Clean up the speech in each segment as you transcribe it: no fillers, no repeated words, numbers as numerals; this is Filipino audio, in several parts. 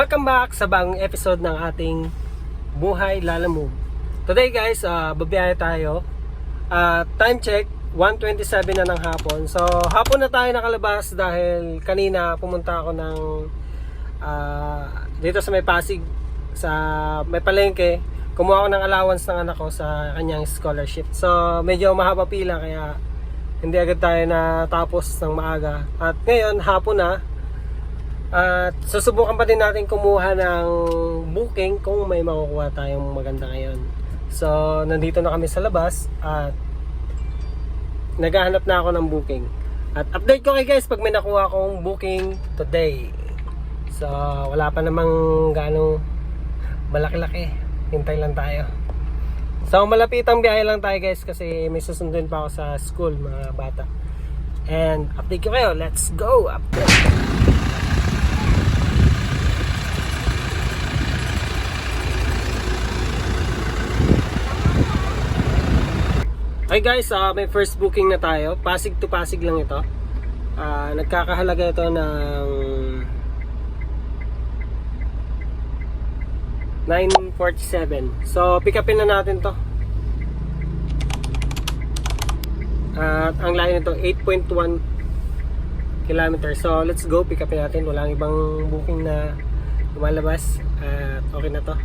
Welcome back sa bagong episode ng ating Buhay Lalamove. Today guys, babiyahe tayo. Time check, 1:27 na ng hapon. So hapon na tayo nakalabas dahil kanina pumunta ako ng dito sa may Pasig, sa may palengke. Kumuha ako ng allowance ng anak ko sa kanyang scholarship. So medyo mahaba pila kaya hindi agad tayo natapos ng maaga. At ngayon hapon na. At susubukan pa din natin kumuha ng booking kung may makukuha tayong maganda ngayon. So nandito na kami sa labas at naghahanap na ako ng booking. At update ko kayo guys pag may nakuha akong booking today. So wala pa namang gaano malaki-laki. Hintay lang tayo. So malapitang biyahe lang tayo guys kasi may susunduin pa ako sa school mga bata. And update ko kayo. Let's go! Update! Okay guys, may first booking na tayo. Pasig to Pasig lang ito. Nagkakahalaga ito ng 947. So pick upin na natin to. At ang layo nito 8.1 km. So let's go, pick upin natin. Walang ibang booking na lumalabas. At okay na to.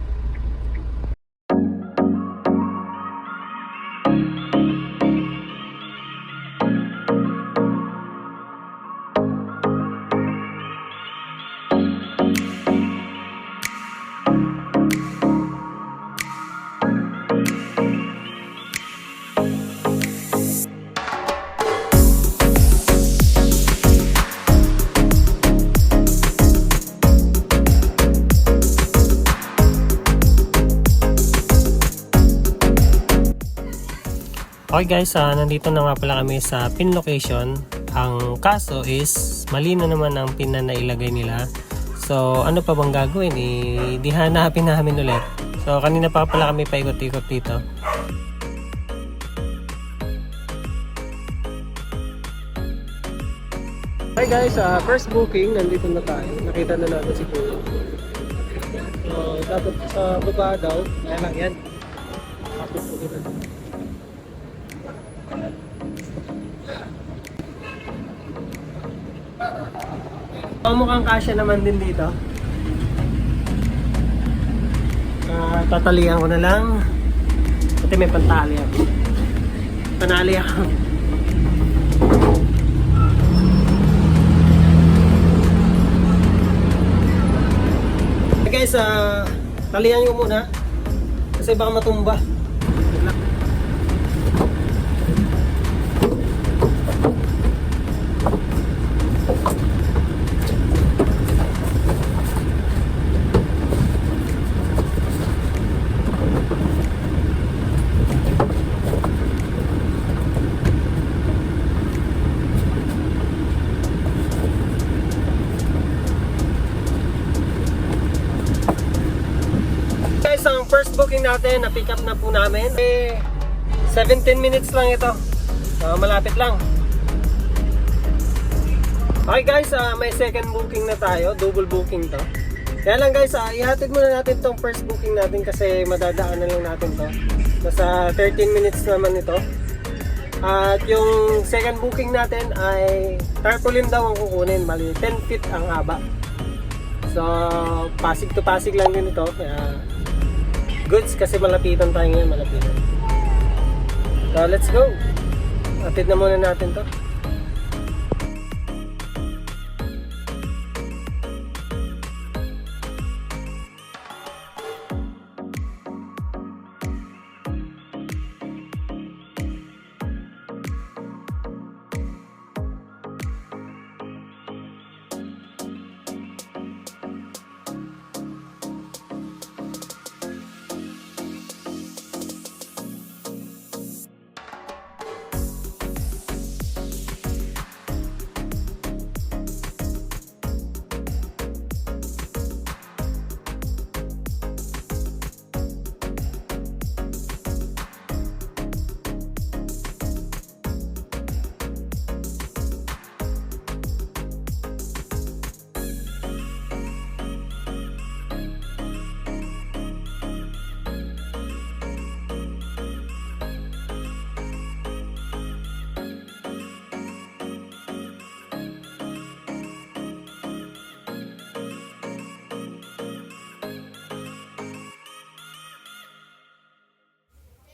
Okay guys, nandito na nga pala kami sa pin location. Ang kaso is mali na naman ang pin na nailagay nila. So ano pa bang gagawin? Di hanapin namin ulit. So kanina pa pala kami paikot-ikot dito. Hi guys, first booking, nandito na tayo. Nakita na natin si Kuya. So dapat sa baba daw, kaya lang yan. Tapos dito. Mukhang kasya naman din dito. Tatalihan ko na lang. Pati may pantali ako. Panali ako. Okay guys, talihan nyo muna. Kasi baka matumba. Ang first booking natin, na-pick up na po namin. 17 minutes lang ito. Malapit lang. Okay guys, may second booking na tayo. Double booking to. Kaya lang guys, ihatid muna natin tong first booking natin kasi madadaan na lang natin to. Nasa 13 minutes naman ito. At yung second booking natin ay tarpaulin daw ang kukunin. Mali, 10 feet ang haba. So, Pasig to Pasig lang din ito. Kaya goods kasi malapitan tayo ngayon, malapitan. So let's go. Atid na muna natin to.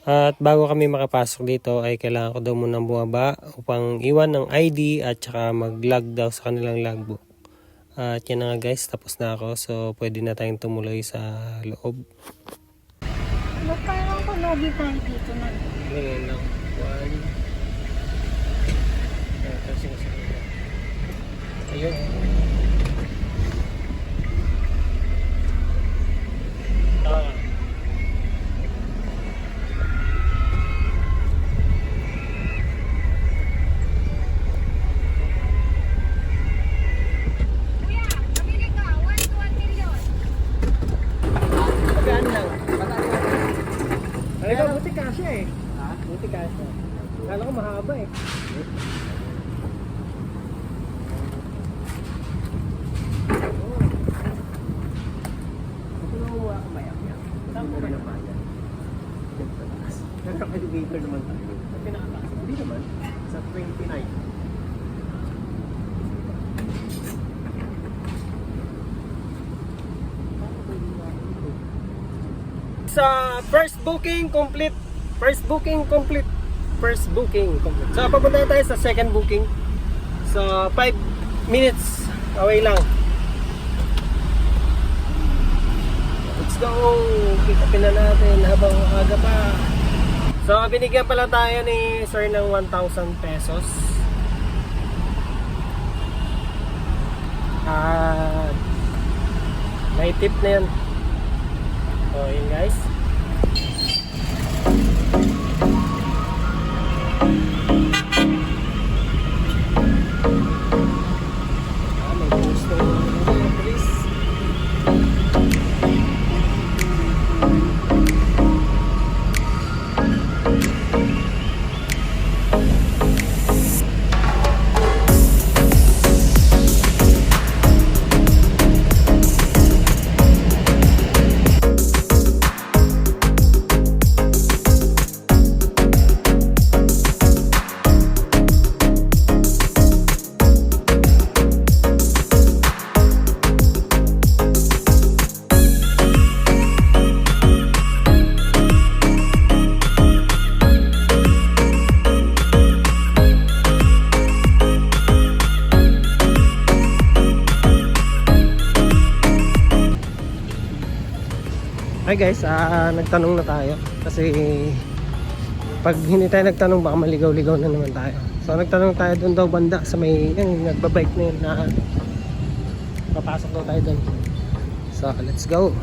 At bago kami makapasok dito ay kailangan ko daw munang bumaba upang iwan ng ID at saka mag-log daw sa kanilang logbook. At yan na nga guys, tapos na ako. So pwede na tayong tumuloy sa loob. Magkano ko logi tayo dito na? Ngayon lang. Ayun. Buti kasya eh. Ha? Buti kasya. Kala ko mahaba eh. Ito na kumuha ko mayak-yak. Saan ko ba naman yan? Nagka-elevator naman tayo. Sa pinakataas. Hindi naman. Sa 29. Sa first booking complete. So papunta tayo sa second booking. So 5 minutes away lang. Let's go. Pick-upin na natin habang aga pa. So binigyan pala tayo ni sir ng 1,000 pesos. May tip na yan. So yun guys. May post na please. Hi guys, nagtanong na tayo kasi pag hindi tayo nagtanong baka maligaw-ligaw na naman tayo. So nagtanong tayo doon daw banda sa may yung nagbabike na yun na papasok daw tayo doon. So let's go.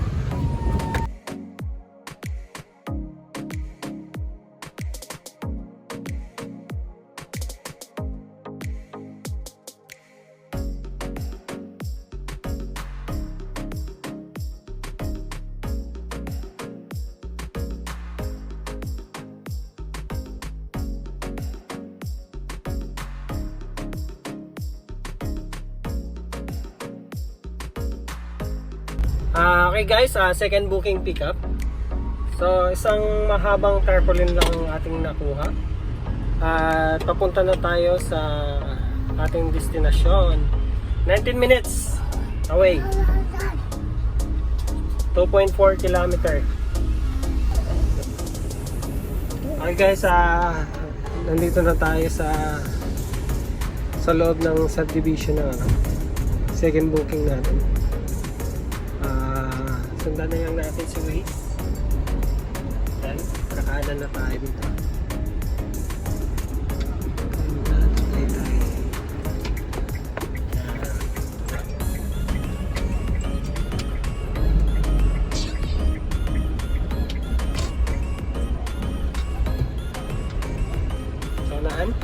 Okay guys, second booking pickup. So isang mahabang tarpaulin lang ang ating nakuha. At papunta na tayo sa ating destinasyon. 19 minutes away. 2.4 kilometer. Okay guys, nandito na tayo sa loob ng subdivision na second booking natin. Sundan na lang natin si Waze. Yan, kakaanan na tayo dito. Sonaan.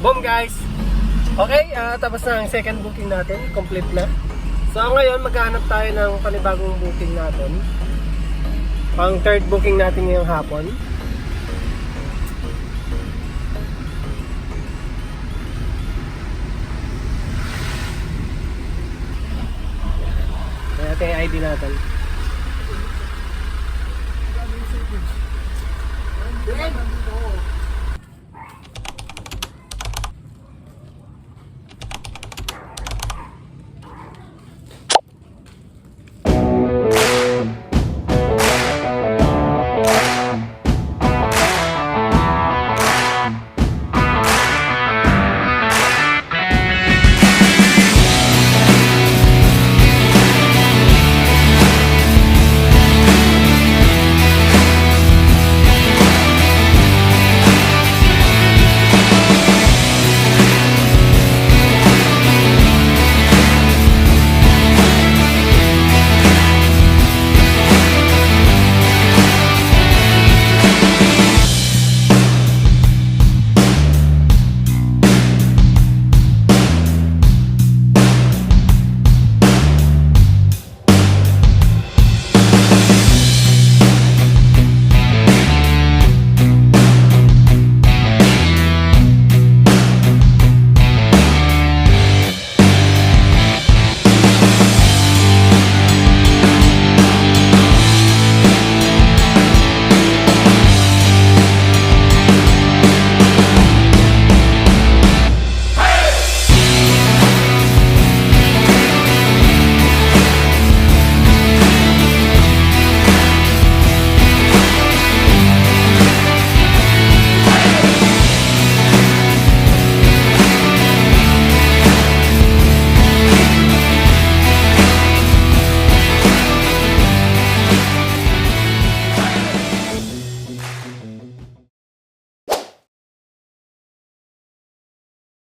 Boom guys! Okay, tapos na ang second booking natin. Complete na. So ngayon, maghahanap tayo ng panibagong booking natin. Pang third booking natin ngayong hapon. Ito yung ID natin.